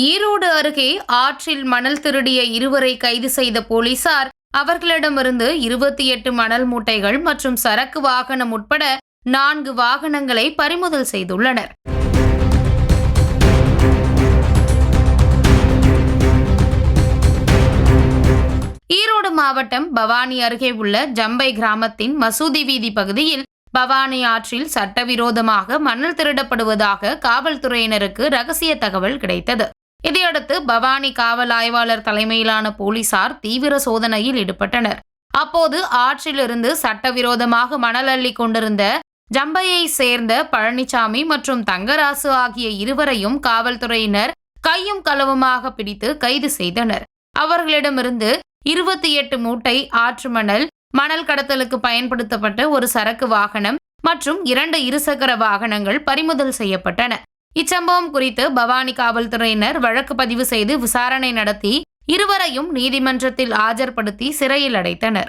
ஈரோடு அருகே ஆற்றில் மணல் திருடிய இருவரை கைது செய்த போலீசார் அவர்களிடமிருந்து 28 மணல் மூட்டைகள் மற்றும் சரக்கு வாகனம் உட்பட 4 வாகனங்களை பறிமுதல் செய்துள்ளனர். ஈரோடு மாவட்டம் பவானி அருகே உள்ள ஜம்பை கிராமத்தின் மசூதி வீதி பகுதியில் பவானி ஆற்றில் சட்டவிரோதமாக மணல் திருடப்படுவதாக காவல்துறையினருக்கு ரகசிய தகவல் கிடைத்தது. இதையடுத்து பவானி காவல் ஆய்வாளர் தலைமையிலான போலீசார் தீவிர சோதனையில் ஈடுபட்டனர். அப்போது ஆற்றிலிருந்து சட்டவிரோதமாக மணல் அள்ளி கொண்டிருந்த ஜம்பையை சேர்ந்த பழனிசாமி மற்றும் தங்கராசு ஆகிய இருவரையும் காவல்துறையினர் கையும் களவுமாக பிடித்து கைது செய்தனர். அவர்களிடமிருந்து 28 மூட்டை ஆற்று மணல் கடத்தலுக்கு பயன்படுத்தப்பட்ட ஒரு சரக்கு வாகனம் மற்றும் 2 இருசக்கர வாகனங்கள் பறிமுதல் செய்யப்பட்டன. இச்சம்பவம் குறித்து பவானி காவல்துறையினர் வழக்கு பதிவு செய்து விசாரணை நடத்தி இருவரையும் நீதிமன்றத்தில் ஆஜர்படுத்தி சிறையில் அடைத்தனர்.